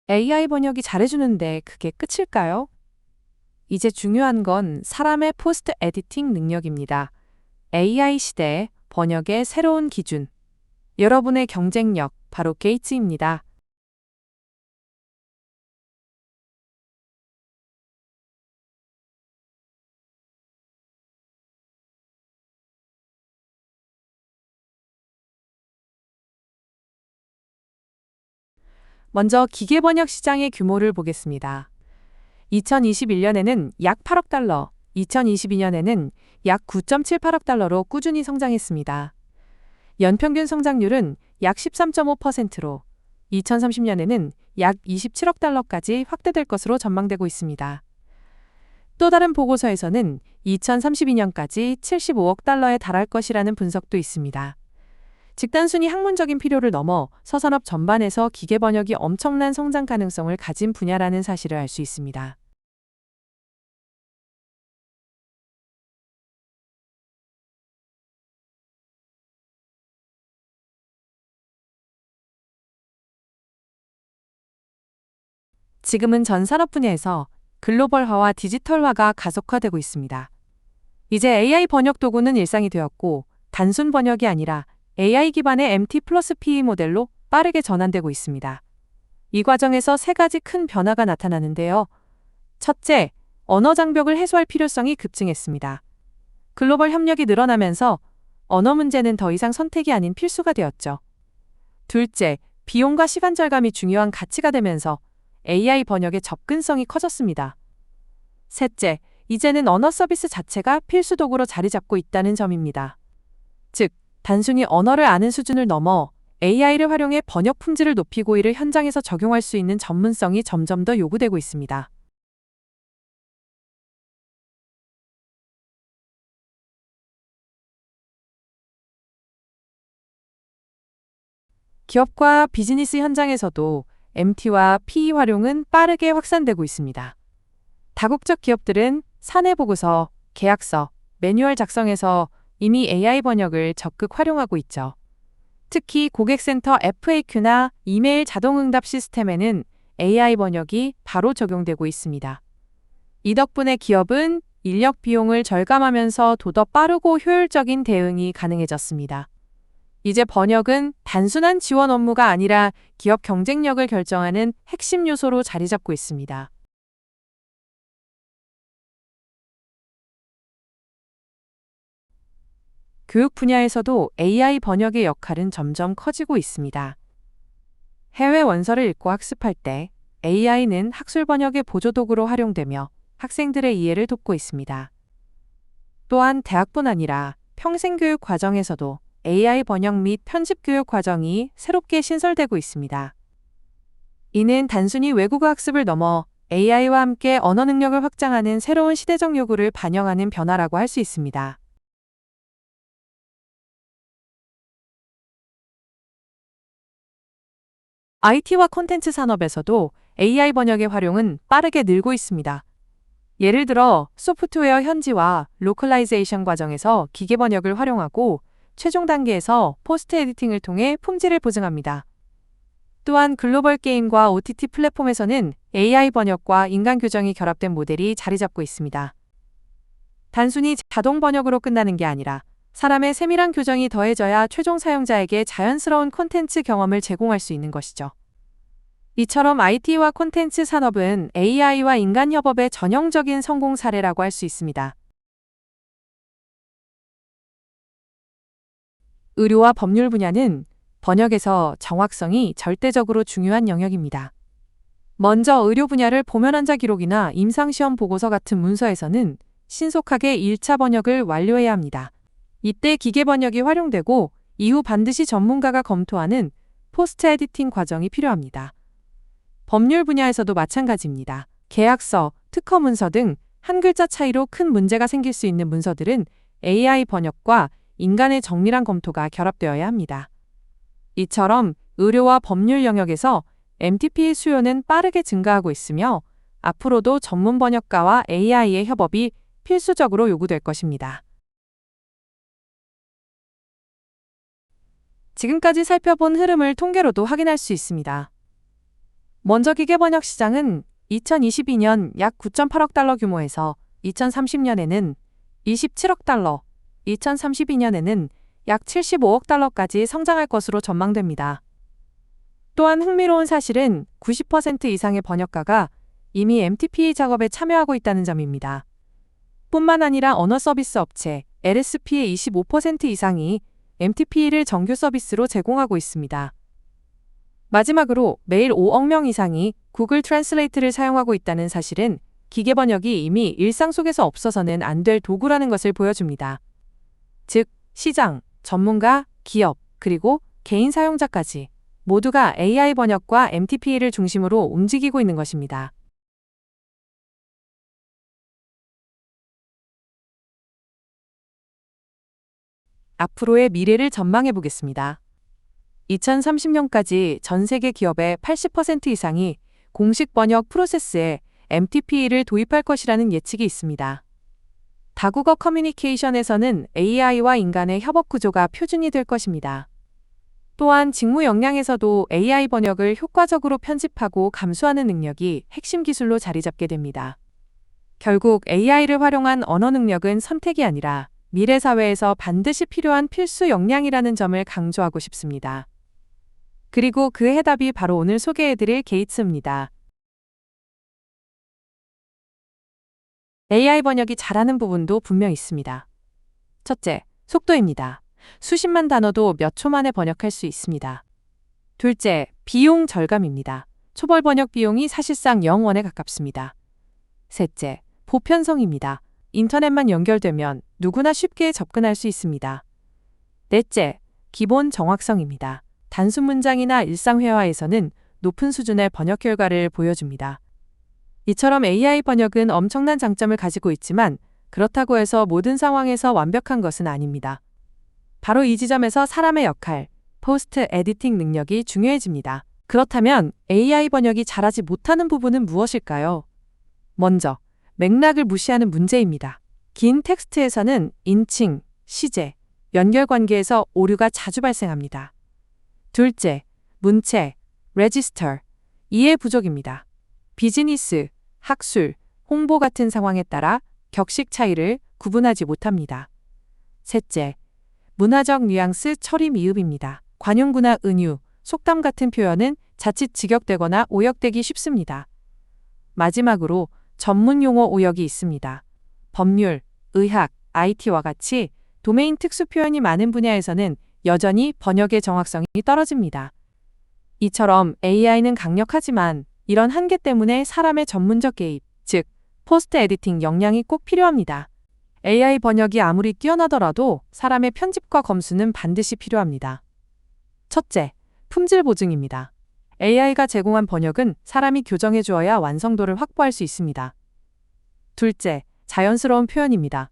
AI 번역이 잘해주는데 그게 끝일까요? 이제 중요한 건 사람의 포스트 에디팅 능력입니다. AI 시대 번역의 새로운 기준. 여러분의 경쟁력, 바로 게이츠입니다. 먼저 기계 번역 시장의 규모를 보겠습니다. 2021년에는 약 8억 달러, 2022년에는 약 9.78억 달러로 꾸준히 성장했습니다. 연평균 성장률은 약 13.5%로 2030년에는 약 27억 달러까지 확대될 것으로 전망되고 있습니다. 또 다른 보고서에서는 2032년까지 75억 달러에 달할 것이라는 분석도 있습니다. 즉 단순히 학문적인 필요를 넘어 서산업 전반에서 기계 번역이 엄청난 성장 가능성을 가진 분야라는 사실을 알 수 있습니다. 지금은 전 산업 분야에서 글로벌화와 디지털화가 가속화되고 있습니다. 이제 AI 번역 도구는 일상이 되었고 단순 번역이 아니라 AI 기반의 MT 플러스 PE 모델로 빠르게 전환되고 있습니다. 이 과정에서 세 가지 큰 변화가 나타나는데요. 첫째, 언어 장벽을 해소할 필요성이 급증했습니다. 글로벌 협력이 늘어나면서 언어 문제는 더 이상 선택이 아닌 필수가 되었죠. 둘째, 비용과 시간 절감이 중요한 가치가 되면서 AI 번역의 접근성이 커졌습니다. 셋째, 이제는 언어 서비스 자체가 필수 도구로 자리 잡고 있다는 점입니다. 즉, 단순히 언어를 아는 수준을 넘어 AI를 활용해 번역 품질을 높이고 이를 현장에서 적용할 수 있는 전문성이 점점 더 요구되고 있습니다. 기업과 비즈니스 현장에서도 MT와 PE 활용은 빠르게 확산되고 있습니다. 다국적 기업들은 사내 보고서, 계약서, 매뉴얼 작성에서 이미 AI 번역을 적극 활용하고 있죠. 특히 고객센터 FAQ나 이메일 자동응답 시스템에는 AI 번역이 바로 적용되고 있습니다. 이 덕분에 기업은 인력 비용을 절감하면서 더 빠르고 효율적인 대응이 가능해졌습니다. 이제 번역은 단순한 지원 업무가 아니라 기업 경쟁력을 결정하는 핵심 요소로 자리 잡고 있습니다. 교육 분야에서도 AI 번역의 역할은 점점 커지고 있습니다. 해외 원서를 읽고 학습할 때 AI는 학술 번역의 보조도구로 활용되며 학생들의 이해를 돕고 있습니다. 또한 대학뿐 아니라 평생교육 과정에서도 AI 번역 및 편집 교육 과정이 새롭게 신설되고 있습니다. 이는 단순히 외국어 학습을 넘어 AI와 함께 언어 능력을 확장하는 새로운 시대적 요구를 반영하는 변화라고 할 수 있습니다. IT와 콘텐츠 산업에서도 AI 번역의 활용은 빠르게 늘고 있습니다. 예를 들어 소프트웨어 현지화, 로컬라이제이션 과정에서 기계 번역을 활용하고 최종 단계에서 포스트 에디팅을 통해 품질을 보증합니다. 또한 글로벌 게임과 OTT 플랫폼에서는 AI 번역과 인간 교정이 결합된 모델이 자리 잡고 있습니다. 단순히 자동 번역으로 끝나는 게 아니라 사람의 세밀한 교정이 더해져야 최종 사용자에게 자연스러운 콘텐츠 경험을 제공할 수 있는 것이죠. 이처럼 IT와 콘텐츠 산업은 AI와 인간 협업의 전형적인 성공 사례라고 할 수 있습니다. 의료와 법률 분야는 번역에서 정확성이 절대적으로 중요한 영역입니다. 먼저 의료 분야를 보면 환자 기록이나 임상시험 보고서 같은 문서에서는 신속하게 1차 번역을 완료해야 합니다. 이때 기계 번역이 활용되고 이후 반드시 전문가가 검토하는 포스트 에디팅 과정이 필요합니다. 법률 분야에서도 마찬가지입니다. 계약서, 특허 문서 등 한 글자 차이로 큰 문제가 생길 수 있는 문서들은 AI 번역과 인간의 정밀한 검토가 결합되어야 합니다. 이처럼 의료와 법률 영역에서 MTP의 수요는 빠르게 증가하고 있으며 앞으로도 전문 번역가와 AI의 협업이 필수적으로 요구될 것입니다. 지금까지 살펴본 흐름을 통계로도 확인할 수 있습니다. 먼저 기계번역 시장은 2022년 약 9.8억 달러 규모에서 2030년에는 27억 달러, 2032년에는 약 75억 달러까지 성장할 것으로 전망됩니다. 또한 흥미로운 사실은 90% 이상의 번역가가 이미 MTP 작업에 참여하고 있다는 점입니다. 뿐만 아니라 언어 서비스 업체 LSP의 25% 이상이 MTP를 정규 서비스로 제공하고 있습니다. 마지막으로 매일 5억 명 이상이 구글 트랜슬레이트를 사용하고 있다는 사실은 기계 번역이 이미 일상 속에서 없어서는 안 될 도구라는 것을 보여줍니다. 즉, 시장, 전문가, 기업, 그리고 개인 사용자까지 모두가 AI 번역과 MTP를 중심으로 움직이고 있는 것입니다. 앞으로의 미래를 전망해 보겠습니다. 2030년까지 전 세계 기업의 80% 이상이 공식 번역 프로세스에 MTP를 도입할 것이라는 예측이 있습니다. 다국어 커뮤니케이션에서는 AI와 인간의 협업 구조가 표준이 될 것입니다. 또한 직무 역량에서도 AI 번역을 효과적으로 편집하고 감수하는 능력이 핵심 기술로 자리 잡게 됩니다. 결국 AI를 활용한 언어 능력은 선택이 아니라 미래 사회에서 반드시 필요한 필수 역량이라는 점을 강조하고 싶습니다. 그리고 그 해답이 바로 오늘 소개해드릴 게이츠입니다. AI 번역이 잘하는 부분도 분명 있습니다. 첫째, 속도입니다. 수십만 단어도 몇 초 만에 번역할 수 있습니다. 둘째, 비용 절감입니다. 초벌 번역 비용이 사실상 0원에 가깝습니다. 셋째, 보편성입니다. 인터넷만 연결되면 누구나 쉽게 접근할 수 있습니다. 넷째, 기본 정확성입니다. 단순 문장이나 일상 회화에서는 높은 수준의 번역 결과를 보여줍니다. 이처럼 AI 번역은 엄청난 장점을 가지고 있지만 그렇다고 해서 모든 상황에서 완벽한 것은 아닙니다. 바로 이 지점에서 사람의 역할, 포스트 에디팅 능력이 중요해집니다. 그렇다면 AI 번역이 잘하지 못하는 부분은 무엇일까요? 먼저, 맥락을 무시하는 문제입니다. 긴 텍스트에서는 인칭, 시제, 연결관계에서 오류가 자주 발생합니다. 둘째, 문체, register, 이해 부족입니다. 비즈니스, 학술, 홍보 같은 상황에 따라 격식 차이를 구분하지 못합니다. 셋째, 문화적 뉘앙스 처리 미흡입니다. 관용구나 은유, 속담 같은 표현은 자칫 직역되거나 오역되기 쉽습니다. 마지막으로 전문 용어 오역이 있습니다. 법률, 의학, IT와 같이 도메인 특수 표현이 많은 분야에서는 여전히 번역의 정확성이 떨어집니다. 이처럼 AI는 강력하지만 이런 한계 때문에 사람의 전문적 개입, 즉 포스트 에디팅 역량이 꼭 필요합니다. AI 번역이 아무리 뛰어나더라도 사람의 편집과 검수는 반드시 필요합니다. 첫째, 품질 보증입니다. AI가 제공한 번역은 사람이 교정해 주어야 완성도를 확보할 수 있습니다. 둘째, 자연스러운 표현입니다.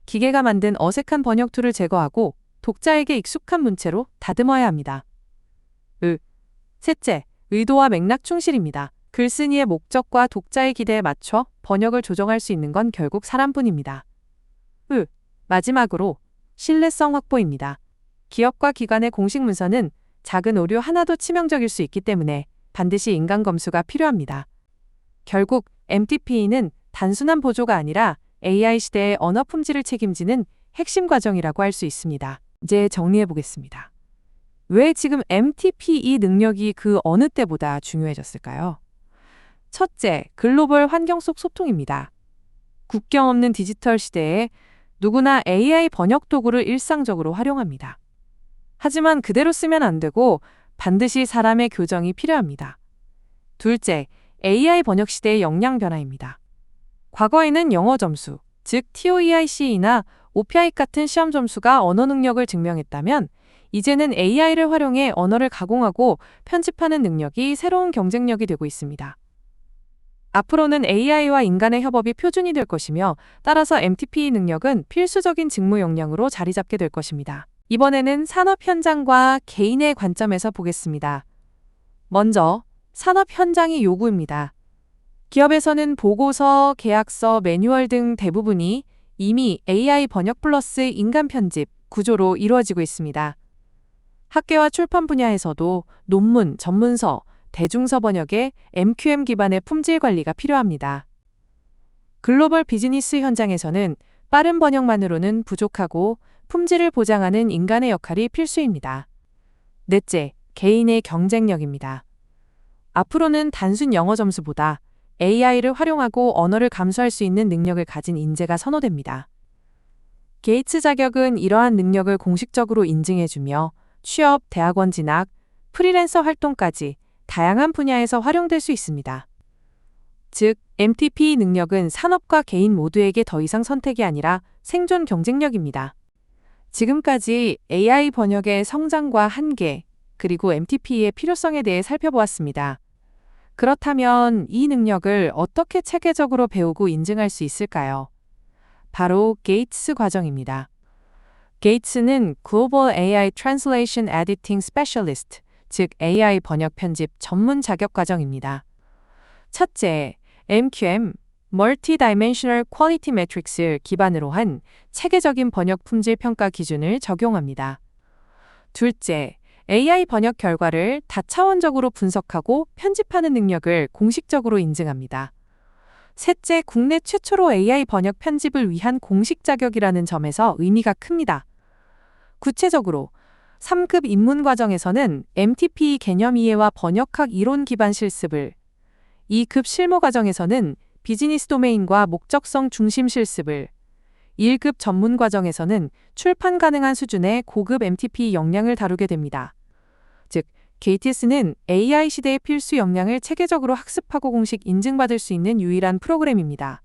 기계가 만든 어색한 번역 툴을 제거하고 독자에게 익숙한 문체로 다듬어야 합니다. 셋째, 의도와 맥락 충실입니다. 글쓴이의 목적과 독자의 기대에 맞춰 번역을 조정할 수 있는 건 결국 사람뿐입니다. 마지막으로 신뢰성 확보입니다. 기업과 기관의 공식 문서는 작은 오류 하나도 치명적일 수 있기 때문에 반드시 인간 검수가 필요합니다. 결국 MTP는 단순한 보조가 아니라 AI 시대의 언어 품질을 책임지는 핵심 과정이라고 할 수 있습니다. 이제 정리해 보겠습니다. 왜 지금 MTP 능력이 그 어느 때보다 중요해졌을까요? 첫째, 글로벌 환경 속 소통입니다. 국경 없는 디지털 시대에 누구나 AI 번역 도구를 일상적으로 활용합니다. 하지만 그대로 쓰면 안 되고 반드시 사람의 교정이 필요합니다. 둘째, AI 번역 시대의 역량 변화입니다. 과거에는 영어 점수, 즉 TOEIC나 OPI 같은 시험 점수가 언어 능력을 증명했다면 이제는 AI를 활용해 언어를 가공하고 편집하는 능력이 새로운 경쟁력이 되고 있습니다. 앞으로는 AI와 인간의 협업이 표준이 될 것이며 따라서 MTP 능력은 필수적인 직무 역량으로 자리 잡게 될 것입니다. 이번에는 산업 현장과 개인의 관점에서 보겠습니다. 먼저 산업 현장의 요구입니다. 기업에서는 보고서, 계약서, 매뉴얼 등 대부분이 이미 AI 번역 플러스 인간 편집 구조로 이루어지고 있습니다. 학계와 출판 분야에서도 논문, 전문서, 대중서 번역에 MQM 기반의 품질 관리가 필요합니다. 글로벌 비즈니스 현장에서는 빠른 번역만으로는 부족하고 품질을 보장하는 인간의 역할이 필수입니다. 넷째, 개인의 경쟁력입니다. 앞으로는 단순 영어 점수보다 AI를 활용하고 언어를 감수할 수 있는 능력을 가진 인재가 선호됩니다. 게이츠 자격은 이러한 능력을 공식적으로 인증해주며 취업, 대학원 진학, 프리랜서 활동까지 다양한 분야에서 활용될 수 있습니다. 즉, MTP 능력은 산업과 개인 모두에게 더 이상 선택이 아니라 생존 경쟁력입니다. 지금까지 AI 번역의 성장과 한계, 그리고 MTP의 필요성에 대해 살펴보았습니다. 그렇다면 이 능력을 어떻게 체계적으로 배우고 인증할 수 있을까요? 바로 게이츠 과정입니다. 게이츠는 Global AI Translation Editing Specialist, 즉 AI 번역 편집 전문 자격 과정입니다. 첫째, MQM, Multi-Dimensional Quality Matrix을 기반으로 한 체계적인 번역 품질 평가 기준을 적용합니다. 둘째, AI 번역 결과를 다차원적으로 분석하고 편집하는 능력을 공식적으로 인증합니다. 셋째, 국내 최초로 AI 번역 편집을 위한 공식 자격이라는 점에서 의미가 큽니다. 구체적으로 3급 입문 과정에서는 MTP 개념 이해와 번역학 이론 기반 실습을, 2급 실무 과정에서는 비즈니스 도메인과 목적성 중심 실습을, 1급 전문 과정에서는 출판 가능한 수준의 고급 MTP 역량을 다루게 됩니다. 즉, KTS는 AI 시대의 필수 역량을 체계적으로 학습하고 공식 인증받을 수 있는 유일한 프로그램입니다.